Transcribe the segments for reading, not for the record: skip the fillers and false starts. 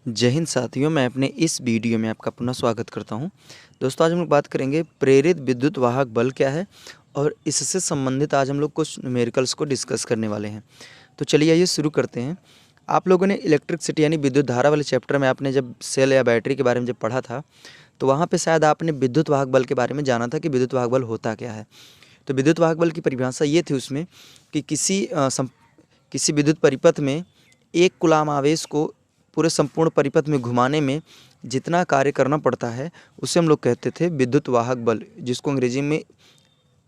जय हिंद साथियों, मैं अपने इस वीडियो में आपका पुनः स्वागत करता हूं। दोस्तों, आज हम लोग बात करेंगे प्रेरित विद्युत वाहक बल क्या है और इससे संबंधित आज हम लोग कुछ न्यूमेरिकल्स को डिस्कस करने वाले हैं। तो चलिए आइए शुरू करते हैं। आप लोगों ने इलेक्ट्रिसिटी यानी विद्युत धारा वाले चैप्टर में आपने जब सेल या बैटरी के बारे में जब पढ़ा था, तो वहाँ पर शायद आपने विद्युत वाहक बल के बारे में जाना था कि विद्युत वाहक बल होता क्या है। तो विद्युत वाहक बल की परिभाषा ये थी उसमें कि किसी विद्युत परिपथ में एक कूलाम आवेश को पूरे संपूर्ण परिपथ में घुमाने में जितना कार्य करना पड़ता है उसे हम लोग कहते थे विद्युत वाहक बल, जिसको अंग्रेजी में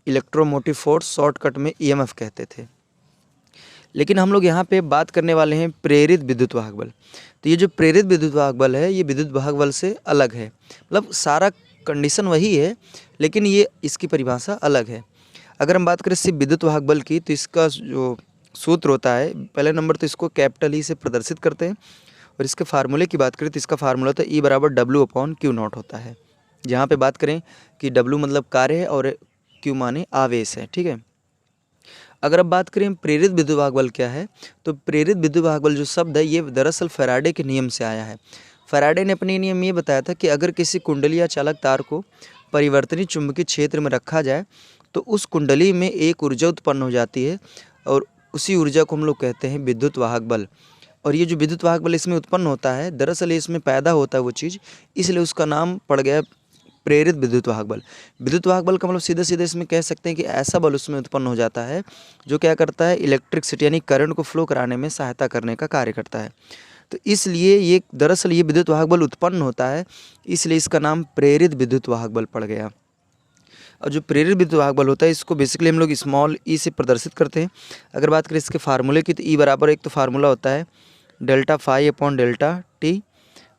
इलेक्ट्रोमोटिव फोर्स, शॉर्टकट में ईएमएफ कहते थे। लेकिन हम लोग यहाँ पे बात करने वाले हैं प्रेरित विद्युत वाहक बल। तो ये जो प्रेरित विद्युत वाहक बल है ये विद्युत वाहक बल से अलग है, मतलब सारा कंडीशन वही है लेकिन ये इसकी परिभाषा अलग है। अगर हम बात करें सिर्फ विद्युत वाहक बल की, तो इसका जो सूत्र होता है, पहले नंबर तो इसको कैपिटल ई से प्रदर्शित करते हैं और इसके फार्मूले की बात करें तो इसका फार्मूला तो E बराबर W/Q0 होता है। जहाँ पे बात करें कि W मतलब कार्य है और Q माने आवेश है, ठीक है। अगर अब बात करें प्रेरित विद्युत वाहक बल क्या है, तो प्रेरित विद्युत वाहक बल जो शब्द है ये दरअसल फैराडे के नियम से आया है। फैराडे ने अपने नियम में ये बताया था कि अगर किसी कुंडली या चालक तार को परिवर्तनीय चुंबकीय क्षेत्र में रखा जाए तो उस कुंडली में एक ऊर्जा उत्पन्न हो जाती है और उसी ऊर्जा को हम लोग कहते हैं विद्युत वाहक बल। और ये जो विद्युत वाहक बल इसमें उत्पन्न होता है, दरअसल इसमें पैदा होता है वो चीज़, इसलिए उसका नाम पड़ गया प्रेरित विद्युत वाहक बल। विद्युत वाहक बल का मतलब सीधे सीधे इसमें कह सकते हैं कि ऐसा बल उसमें उत्पन्न हो जाता है जो क्या करता है, इलेक्ट्रिसिटी यानी करंट को फ्लो कराने में सहायता करने का कार्य करता है। तो इसलिए ये दरअसल ये विद्युत वाहक बल उत्पन्न होता है, इसलिए इसका नाम प्रेरित विद्युत वाहक बल पड़ गया। और जो प्रेरित विद्युत वाहक बल होता है इसको बेसिकली हम लोग स्मॉल ई से प्रदर्शित करते हैं। अगर बात करें इसके फार्मूले की, तो ई बराबर एक तो फार्मूला होता है delta phi upon delta T,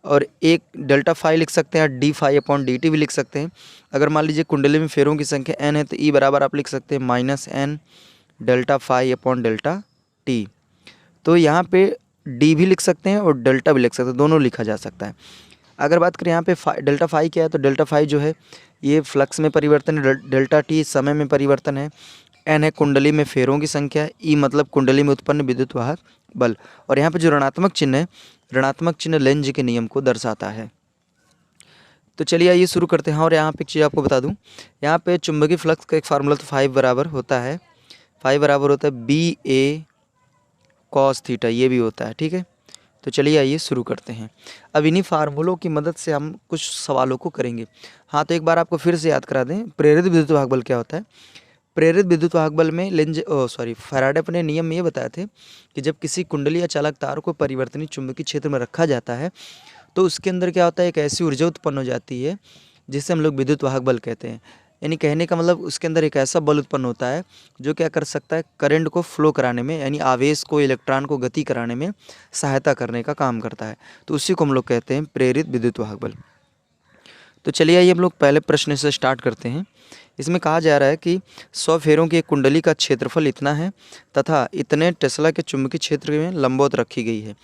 और एक डेल्टा फाई लिख सकते हैं, D phi upon D T भी लिख सकते हैं। अगर मान लीजिए कुंडली में फेरों की संख्या n है तो ई बराबर आप लिख सकते हैं -n delta phi upon delta T. तो यहाँ पे डी भी लिख सकते हैं और डेल्टा भी लिख सकते हैं, दोनों लिखा जा सकता है। अगर बात करें यहाँ पे डेल्टा फाई क्या है, तो डेल्टा फाई जो है ये फ्लक्स में परिवर्तन है, डेल्टा टी समय में परिवर्तन है, एन है कुंडली में फेरों की संख्या, ई मतलब कुंडली में उत्पन्न विद्युत वाहक बल, और यहाँ पे जो ऋणात्मक चिन्ह है, ऋणात्मक चिन्ह लेंज के नियम को दर्शाता है। तो चलिए आइए शुरू करते हैं। और यहाँ पे एक चीज़ आपको बता दूँ, यहाँ पे चुंबकीय फ्लक्स का एक फार्मूला तो फाइव बराबर होता है BA cos थीटा, ये भी होता है, ठीक है। तो चलिए आइए शुरू करते हैं। अब इन्हीं फार्मूलों की मदद से हम कुछ सवालों को करेंगे। हाँ, तो एक बार आपको फिर से याद करा दें, प्रेरित विद्युत वाहक बल क्या होता है। प्रेरित विद्युत वाहक बल में फैराडे अपने नियम में ये बताए थे कि जब किसी कुंडली या चालक तार को परिवर्तनीय चुंबकीय क्षेत्र में रखा जाता है तो उसके अंदर क्या होता है, एक ऐसी ऊर्जा उत्पन्न हो जाती है जिसे हम लोग विद्युत वाहक बल कहते हैं। यानी कहने का मतलब उसके अंदर एक ऐसा बल उत्पन्न होता है जो क्या कर सकता है, करंट को फ्लो कराने में यानी आवेश को, इलेक्ट्रॉन को गति कराने में सहायता करने का काम करता है। तो उसी को हम लोग कहते हैं प्रेरित विद्युत वाहक बल। तो चलिए आइए हम लोग पहले प्रश्न से स्टार्ट करते हैं। इसमें कहा जा रहा है कि 100 फेरों की एक कुंडली का क्षेत्रफल इतना है तथा इतने टेस्ला के चुंबकीय क्षेत्र में लंबवत रखी गई है।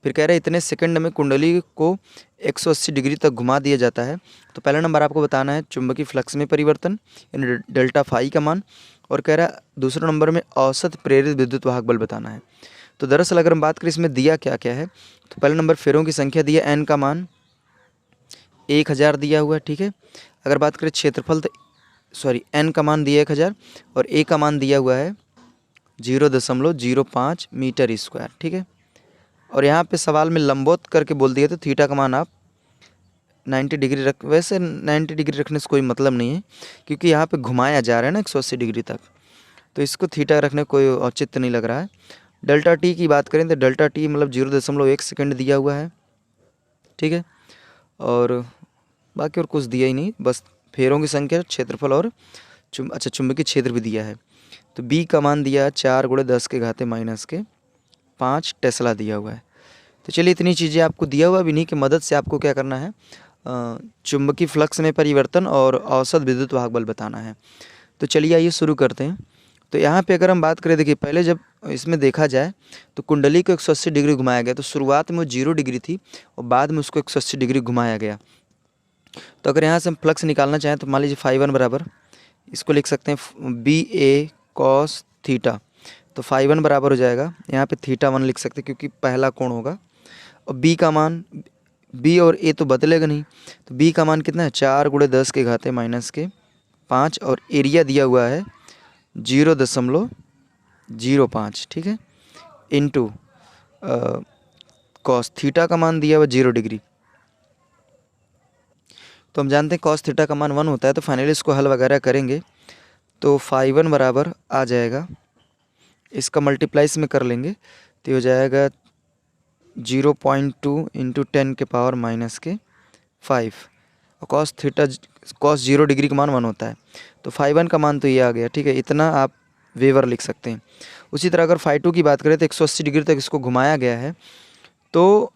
फिर कह रहे हैं इतने सेकंड में कुंडली को 180 डिग्री तक घुमा दिया जाता है। तो पहला नंबर आपको बताना है चुंबकीय फ्लक्स में परिवर्तन यानी डेल्टा फाई का मान, और कह रहा है दूसरे नंबर में औसत प्रेरित विद्युत वाहक बल बताना है। तो दरअसल अगर हम बात करें इसमें दिया क्या क्या है, तो पहले नंबर फेरों की संख्या दिया, n का मान 1000 दिया हुआ है, ठीक है। अगर बात करें क्षेत्रफल, तो n का मान दिया 1000 और a का मान दिया हुआ है 0.05 मीटर स्क्वायर, ठीक है। और यहाँ पे सवाल में लंबवत करके बोल दिया तो थीटा का मान आप 90 डिग्री रख, वैसे 90 डिग्री रखने से कोई मतलब नहीं है क्योंकि यहाँ पे घुमाया जा रहा है ना 180 डिग्री तक, तो इसको थीटा रखने कोई औचित्य नहीं लग रहा है। डेल्टा टी की बात करें तो डेल्टा टी मतलब 0.1 सेकेंड दिया हुआ है, ठीक है। और बाकी और कुछ दिया ही नहीं, बस फेरों की संख्या, क्षेत्रफल और चुंबकीय क्षेत्र भी दिया है। तो बी का मान दिया है 4 × 10⁻⁵ टेस्ला दिया हुआ है। तो चलिए इतनी चीज़ें आपको दिया हुआ, इन्हीं की मदद से आपको क्या करना है, चुंबकीय फ्लक्स में परिवर्तन और औसत विद्युत वाहक बल बताना है। तो चलिए आइए शुरू करते हैं। तो यहाँ पे अगर हम बात करें, देखिए पहले जब इसमें देखा जाए तो कुंडली को 180 डिग्री घुमाया गया, तो शुरुआत में वो 0 डिग्री थी और बाद में उसको 180 डिग्री घुमाया गया। तो अगर यहाँ से हम फ्लक्स निकालना चाहें तो मान लीजिए φ1 बराबर, इसको लिख सकते हैं BA cos थीटा। तो φ1 बराबर हो जाएगा, यहाँ पे θ1 लिख सकते हैं क्योंकि पहला कोण होगा, और B का मान बी और ए तो बदलेगा नहीं, तो बी का मान कितना है 4 × 10⁻⁵ और एरिया दिया हुआ है 0.05, ठीक है, इंटू कॉस थीटा का मान दिया हुआ 0 डिग्री। तो हम जानते हैं कॉस थीटा का मान 1 होता है, तो फाइनली इसको हल वगैरह करेंगे तो φ1 बराबर आ जाएगा, इसका मल्टीप्लाई इसमें कर लेंगे तो हो जाएगा 0.2 × 10⁻⁻5 और कॉस 0 डिग्री का मान 1 होता है, तो φ1 का मान तो ये आ गया, ठीक है, इतना आप वेवर लिख सकते हैं। उसी तरह अगर φ2 की बात करें तो 180 डिग्री तक इसको घुमाया गया है, तो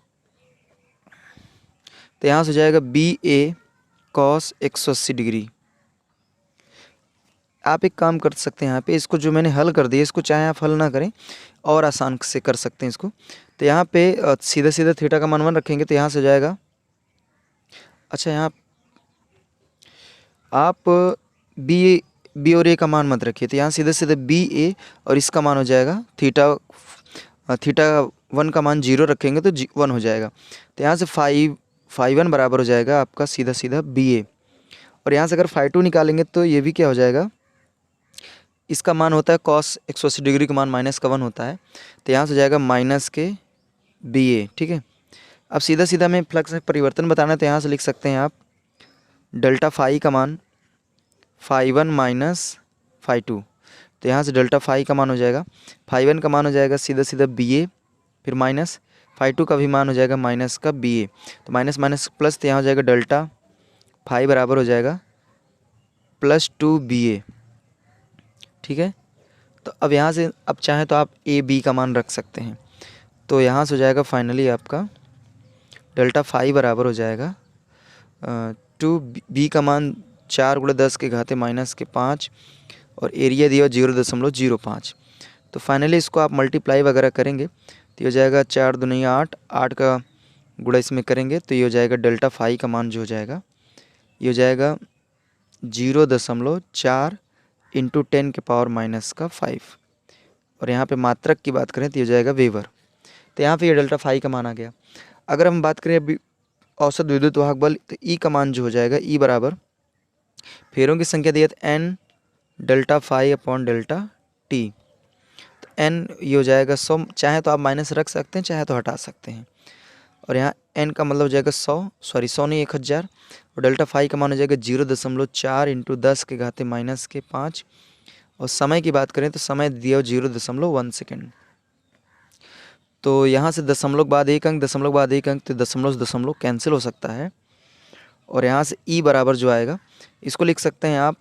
यहाँ से हो जाएगा BA cos 180 डिग्री। आप एक काम कर सकते हैं यहाँ पे, इसको जो मैंने हल कर दिया इसको चाहे आप हल ना करें और आसान से कर सकते हैं इसको। तो यहाँ पे सीधा सीधा थीटा का मान 1 रखेंगे तो यहाँ से हो जाएगा, अच्छा यहाँ आप बी और ए का मान मत रखिए, तो यहाँ सीधे सीधे BA और इसका मान हो जाएगा थीटा 1 का मान 0 रखेंगे तो 1 हो जाएगा, तो यहाँ से φ1 बराबर हो जाएगा आपका सीधा सीधा BA। और यहाँ से अगर φ2 निकालेंगे तो ये भी क्या हो जाएगा, इसका मान होता है cos 180 डिग्री का मान -1 होता है, तो यहाँ से हो जाएगा -BA, ठीक है। अब सीधा सीधा में फ्लक्स में परिवर्तन बताना है, तो यहाँ से लिख सकते हैं आप डेल्टा फाई का मान φ1 माइनस φ2, तो यहाँ से डेल्टा फाई का मान हो जाएगा, φ1 का मान हो जाएगा सीधा सीधा BA, फिर माइनस φ2 का भी मान हो जाएगा माइनस का BA, तो माइनस माइनस प्लस, तो यहाँ हो जाएगा डेल्टा फाई बराबर हो जाएगा +2BA, ठीक है। तो अब यहाँ से अब चाहें तो आप AB का मान रख सकते हैं, तो यहाँ से हो जाएगा फाइनली आपका डेल्टा फाई बराबर हो जाएगा 2B का मान 4 × 10⁻⁻5 और एरिया दिया 0.05। तो फाइनली इसको आप मल्टीप्लाई वगैरह करेंगे तो ये हो जाएगा 4 दूनी 8, 8 का गुणा इसमें करेंगे तो ये हो जाएगा डेल्टा फाई का मान जो हो जाएगा ये हो जाएगा 0.4 × 10⁻⁻5 और यहाँ पे मात्रक की बात करें तो ये हो जाएगा वेवर। तो यहाँ पे ये डेल्टा फाई का मान आ गया। अगर हम बात करें अभी औसत विद्युत वाहक बल, तो ई का मान जो हो जाएगा ई बराबर फेरों की संख्या दी है तो n delta phi upon delta T, तो n ये हो जाएगा 100, चाहे तो आप माइनस रख सकते हैं चाहे तो हटा सकते हैं, और यहाँ n का मतलब हो जाएगा 100 नहीं 1000, और डेल्टा फाई का मान हो जाएगा 0.4 × 10⁻⁻5 और समय की बात करें तो समय दिया 0.1 सेकेंड। तो यहाँ से दशमलव के बाद एक अंक, दशमलव के बाद एक अंक, तो दशमलव दशमलव कैंसिल हो सकता है, और यहाँ से ई बराबर जो आएगा इसको लिख सकते हैं आप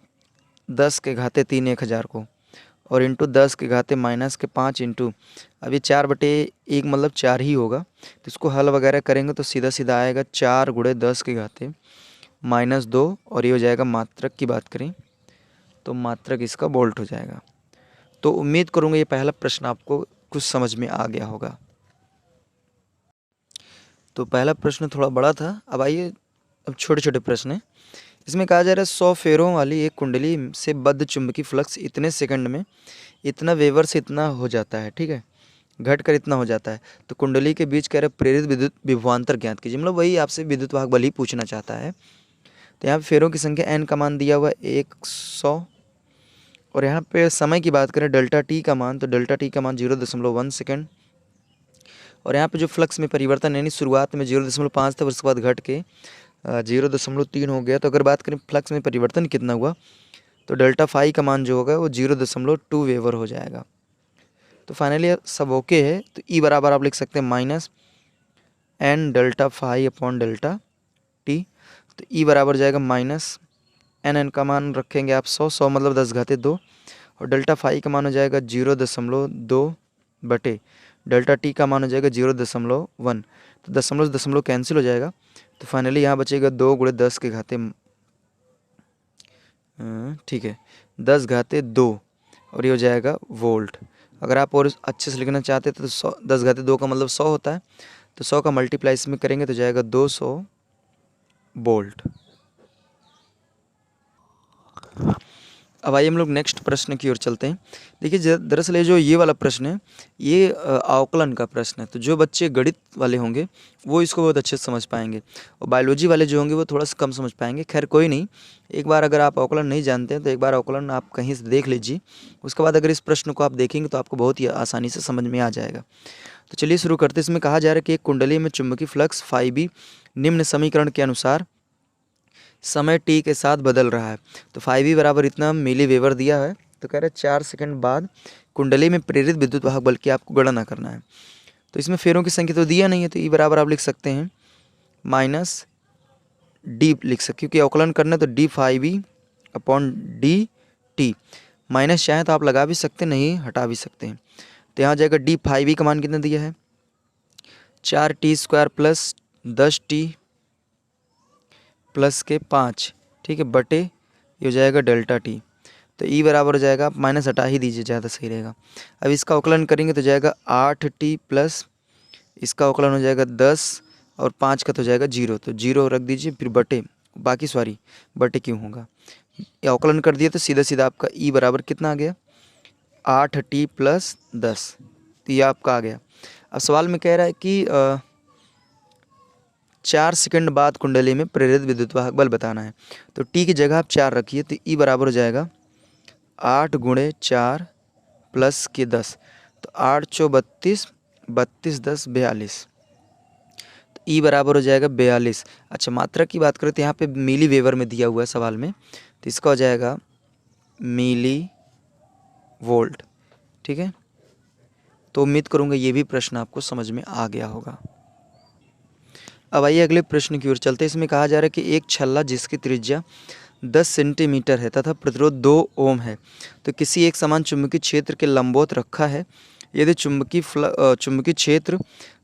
10⁻³ 1000 को, और इंटू 10⁻⁻5 इंटू अभी 4/1 मतलब 4 ही होगा, तो इसको हल वगैरह करेंगे तो सीधा सीधा आएगा 4 × 10⁻⁻2 और ये हो जाएगा मात्रक की बात करें तो मात्रक इसका वोल्ट हो जाएगा। तो उम्मीद करूँगा ये पहला प्रश्न आपको कुछ समझ में आ गया होगा। तो पहला प्रश्न थोड़ा बड़ा था, अब आइए अब छोटे छोटे प्रश्न हैं। इसमें कहा जा रहा है 100 फेरों वाली एक कुंडली से बद्ध चुंबकीय फ्लक्स इतने सेकंड में इतना वेबर से इतना हो जाता है, ठीक है, घटकर इतना हो जाता है। तो कुंडली के बीच कह रहे प्रेरित विद्युत विभवांतर ज्ञात कीजिए, मतलब वही आपसे विद्युत वाहक बल ही पूछना चाहता है। तो यहाँ पे फेरों की संख्या n का मान दिया हुआ 100, और यहाँ पे समय की बात करें डेल्टा टी का मान, तो डेल्टा टी का मान 0.1 सेकेंड, और यहाँ पे जो फ्लक्स में परिवर्तन यानी शुरुआत में 0.5 था, उसके बाद घट के 0.3 हो गया। तो अगर बात करें फ्लक्स में परिवर्तन कितना हुआ तो डेल्टा फाई का मान जो होगा वो 0.2 वेबर हो जाएगा। तो फाइनली सब ओके है, तो ई बराबर आप लिख सकते हैं -n delta phi upon delta T, तो ई बराबर जाएगा -n का मान रखेंगे आप 100 मतलब 10⁻², और डेल्टा फाई का मान हो जाएगा 0.2 बटे डेल्टा टी का मान हो जाएगा 0.1, तो दशमलव दशमलव कैंसिल हो जाएगा। तो फाइनली यहाँ बचेगा 2 × 10⁻, ठीक है, 10⁻², और ये हो जाएगा वोल्ट। अगर आप और अच्छे से लिखना चाहते हैं तो 10⁻² का मतलब 100 होता है, तो 100 का मल्टीप्लाई इसमें करेंगे तो जाएगा 200 वोल्ट। अब आइए हम लोग नेक्स्ट प्रश्न की ओर चलते हैं। देखिए दरअसल ये वाला प्रश्न है, ये अवकलन का प्रश्न है। तो जो बच्चे गणित वाले होंगे वो इसको बहुत अच्छे से समझ पाएंगे, और बायोलॉजी वाले जो होंगे वो थोड़ा सा कम समझ पाएंगे। खैर कोई नहीं, एक बार अगर आप अवकलन नहीं जानते हैं तो एक बार अवकलन आप कहीं से देख लीजिए, उसके बाद अगर इस प्रश्न को आप देखेंगे तो आपको बहुत ही आसानी से समझ में आ जाएगा। तो चलिए शुरू करते हैं। इसमें कहा जा रहा है कि एक कुंडली में चुंबकीय फ्लक्स φb निम्न समीकरण के अनुसार समय t के साथ बदल रहा है। तो φb बराबर इतना मिली वेबर दिया है। तो कह रहे हैं 4 सेकंड बाद कुंडली में प्रेरित विद्युत वाहक बल की आपको गणना करना है। तो इसमें फेरों की संख्या तो दिया नहीं है, तो ई बराबर आप लिख सकते हैं माइनस डी लिख सकते, क्योंकि अवकलन करना है तो D φb upon D T. Minus चाहें तो आप लगा भी सकते, नहीं हटा भी सकते हैं। तो यहाँ जाएगा डी φb का मान कितना दिया है 4t² प्लस 10t प्लस के 5, ठीक है, बटे ये हो जाएगा डेल्टा टी। तो ई बराबर हो जाएगा, आप माइनस हटा ही दीजिए, ज़्यादा सही रहेगा। अब इसका अवकलन करेंगे तो जाएगा 8t प्लस इसका अवकलन हो जाएगा 10 और 5 का तो जाएगा 0, तो 0 रख दीजिए, फिर बटे बाकी सॉरी बटे क्यों होगा, ये अवकलन कर दिया तो सीधा सीधा आपका ई बराबर कितना आ गया 8t प्लस 10, तो ये आपका आ गया। अब सवाल में कह रहा है कि 4 सेकंड बाद कुंडली में प्रेरित विद्युत वाहक बल बताना है। तो टी की जगह आप 4 रखिए, तो ई बराबर हो जाएगा 8 गुणे 4 प्लस के 10, तो 8 चौ 32, 32 10 42, तो ई बराबर हो जाएगा 42। अच्छा मात्रा की बात करें तो यहाँ पे मिली वेबर में दिया हुआ है सवाल में, तो इसका हो जाएगा मिली वोल्ट, ठीक है। तो उम्मीद करूँगा ये भी प्रश्न आपको समझ में आ गया होगा। अब आइए अगले प्रश्न की ओर चलते हैं। इसमें कहा जा रहा है कि एक छल्ला जिसकी त्रिज्या 10 सेंटीमीटर है तथा प्रतिरोध 2 ओम है, तो किसी एक समान चुंबकीय क्षेत्र के लंबवत रखा है। यदि चुंबकीय क्षेत्र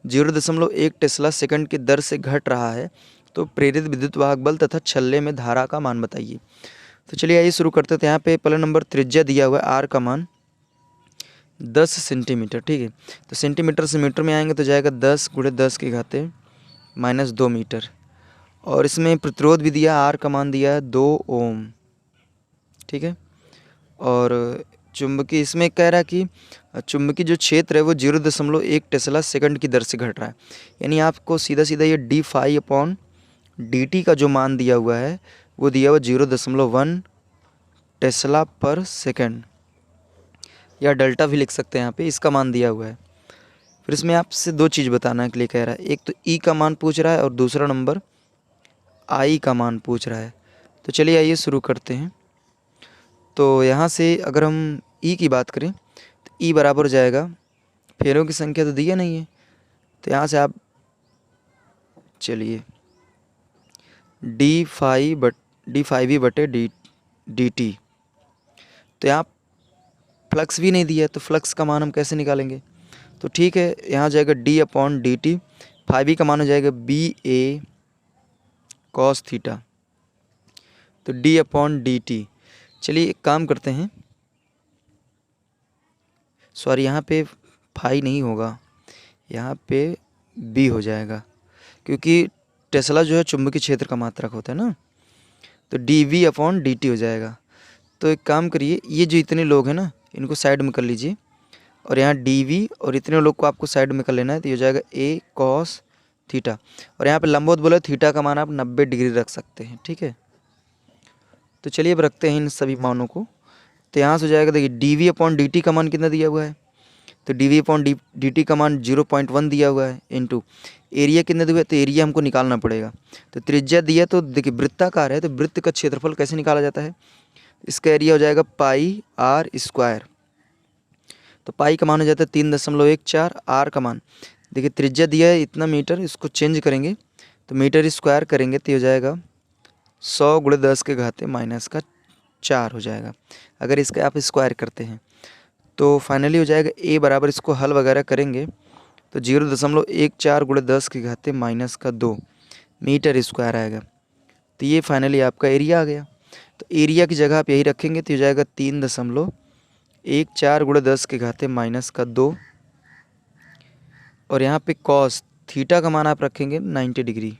0.1 टेस्ला सेकंड की दर से घट रहा है तो प्रेरित विद्युत वाहक बल तथा छल्ले में धारा का मान बताइए। तो चलिए आइए शुरू करते हैं। यहाँ पे पहला नंबर त्रिज्या दिया हुआ है, आर का मान 10 सेंटीमीटर, ठीक है। तो सेंटीमीटर से मीटर में आएंगे तो जाएगा 10 गुणे 10 के घाते माइनस 2 मीटर, और इसमें प्रतिरोध भी दिया, आर का मान दिया है 2 ओम, ठीक है। और चुंबकीय इसमें कह रहा है कि चुंबकीय जो क्षेत्र है वो 0.1 टेस्ला सेकंड की दर से घट रहा है, यानी आपको सीधा सीधा ये D phi upon D T का जो मान दिया हुआ है वो दिया हुआ 0.1 टेस्ला पर सेकंड, या डेल्टा भी लिख सकते हैं यहाँ पे, इसका मान दिया हुआ है। फिर इसमें आपसे 2 चीज़ बताना के लिए कह रहा है, एक तो ई का मान पूछ रहा है और दूसरा नंबर आई का मान पूछ रहा है। तो चलिए आइए शुरू करते हैं। तो यहाँ से अगर हम ई की बात करें तो ई बराबर हो जाएगा, फेरों की संख्या तो दिया नहीं है, तो यहाँ से आप चलिए डी फाई बटे डी टी। तो यहाँ फ्लक्स भी नहीं दिया है, तो फ्लक्स का मान हम कैसे निकालेंगे। तो ठीक है, यहाँ जाएगा D upon D T, phi का मान हो जाएगा बी ए कॉस थीटा, तो डी अपॉन डी टी। चलिए एक काम करते हैं, सॉरी यहाँ पे फाई नहीं होगा, यहाँ पे बी हो जाएगा, क्योंकि टेस्ला जो है चुंबकीय क्षेत्र का मात्रक होता है ना, तो D V upon D T हो जाएगा। तो एक काम करिए, ये जो इतने लोग हैं ना इनको साइड में कर लीजिए, और यहाँ डी वी और इतने लोग को आपको साइड में कर लेना है, तो ये हो जाएगा ए कॉस थीटा, और यहाँ पे लंबवत बोले थीटा का मान आप 90 डिग्री रख सकते हैं, ठीक है। तो चलिए अब रखते हैं इन सभी मानों को। तो यहाँ से हो जाएगा, देखिए D V upon D T का मान कितना दिया हुआ है, तो D V upon D T का मान 0.1 दिया हुआ है, इनटू एरिया कितना दिया हुआ है, तो एरिया हमको निकालना पड़ेगा। तो त्रिज्या दिया, तो देखिए वृत्ताकार है तो वृत्त का क्षेत्रफल कैसे निकाला जाता है, इसका एरिया हो जाएगा पाई आर स्क्वायर। तो पाई का मान हो जाता है 3.14, आर का मान देखिए त्रिज्या दिया है इतना मीटर, इसको चेंज करेंगे तो मीटर स्क्वायर करेंगे तो हो जाएगा 100 गुणे 10 के घाते माइनस का 4 हो जाएगा, अगर इसका आप स्क्वायर करते हैं। तो फाइनली हो जाएगा ए बराबर, इसको हल वगैरह करेंगे तो 0.14 गुणे 10 के घाते माइनस का 2 मीटर स्क्वायर आएगा। तो ये फाइनली आपका एरिया आ गया। तो एरिया की जगह आप यही रखेंगे तो हो जाएगा 3.14 गुणे 10 के घाते माइनस का 2, और यहाँ पे कॉस थीटा का मान आप रखेंगे 90 डिग्री।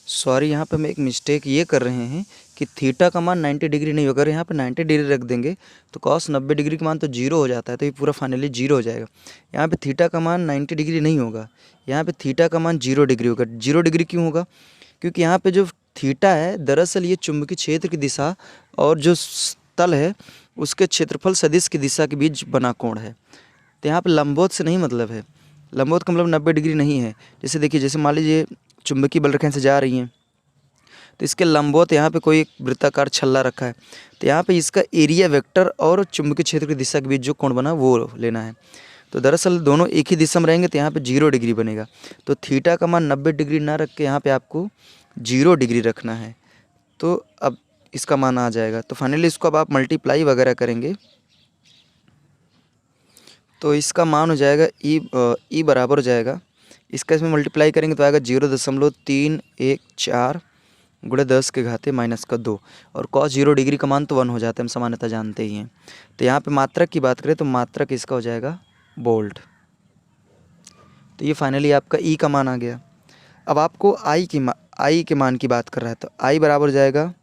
सॉरी यहाँ पे हम एक मिस्टेक ये कर रहे हैं कि थीटा का मान 90 डिग्री नहीं होगा। अगर यहाँ पे 90 डिग्री रख देंगे तो कॉस 90 डिग्री का मान तो जीरो हो जाता है, तो ये पूरा फाइनली जीरो हो जाएगा। यहाँ पे थीटा का मान 90 डिग्री नहीं होगा, यहाँ पे थीटा का मान 0 डिग्री होगा। 0 डिग्री क्यों होगा? क्योंकि यहाँ पे जो थीटा है दरअसल ये चुंबकीय क्षेत्र की दिशा और जो तल है उसके क्षेत्रफल सदिश की दिशा के बीच बना कोण है। तो यहाँ पे लंबवत से नहीं मतलब है, लंबवत का मतलब 90 डिग्री नहीं है। जैसे देखिए, जैसे मान लीजिए चुंबकीय बल रेखाएं से जा रही हैं तो इसके लंबवत यहाँ पे कोई एक वृत्ताकार छल्ला रखा है, तो यहाँ पे इसका एरिया वेक्टर और चुंबकीय क्षेत्र की दिशा के बीच जो कोण बना वो लेना है। तो दरअसल दोनों एक ही दिशा में रहेंगे तो यहाँ पे 0 डिग्री बनेगा। तो थीटा का मान 90 डिग्री ना रख के यहाँ पे आपको 0 डिग्री रखना है, तो अब इसका मान आ जाएगा। तो फाइनली इसको अब आप मल्टीप्लाई वगैरह करेंगे तो इसका मान हो जाएगा ई बराबर हो जाएगा, इसका इसमें मल्टीप्लाई करेंगे तो आएगा 0.314 गुणे 10 के घाते -2 और cos 0 डिग्री का मान तो 1 हो जाता है, हम सामान्यतः जानते ही हैं। तो यहाँ पे मात्रक की बात करें तो मात्रक इसका हो जाएगा वोल्ट। तो ये फाइनली आपका ई का मान आ गया। अब आपको आई के मान की बात कर रहा है तो आई बराबर हो जाएगा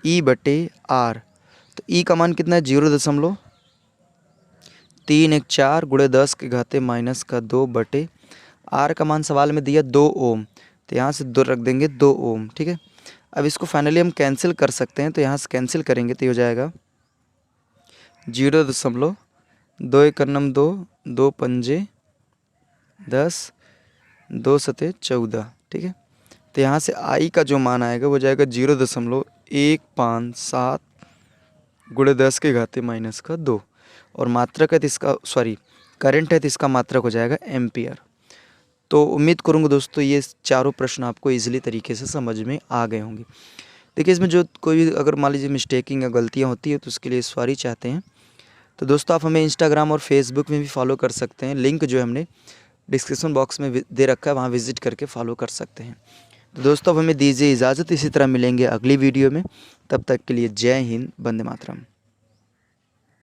E/R। तो ई का मान कितना है? 0.314 गुणे 10 के घाते -2 आर का मान सवाल में दिया 2 ओम, तो यहाँ से 2 रख देंगे 2 ओम, ठीक है। अब इसको फाइनली हम कैंसिल कर सकते हैं, तो यहाँ से कैंसिल करेंगे तो ये हो जाएगा 0.2 एकम 2, 2 पंजे 10, 2 सते 14, ठीक है। तो यहाँ से आई का जो मान आएगा वो जाएगा 0.157 गुणे 10 के घाते -2 और मात्रक है तो इसका करंट है तो इसका मात्रक हो जाएगा एम्पियर। तो उम्मीद करूँगा दोस्तों ये चारों प्रश्न आपको इजीली तरीके से समझ में आ गए होंगे। देखिए, इसमें जो कोई अगर मान लीजिए मिस्टेकिंग या गलतियाँ होती है तो उसके लिए सॉरी चाहते हैं। तो दोस्तों आप हमें इंस्टाग्राम और फेसबुक में भी फॉलो कर सकते हैं, लिंक जो है हमने डिस्क्रिप्शन बॉक्स में दे रखा है, वहाँ विजिट करके फॉलो कर सकते हैं। तो दोस्तों अब हमें दीजिए इजाज़त, इसी तरह मिलेंगे अगली वीडियो में, तब तक के लिए जय हिंद, वंदे मातरम।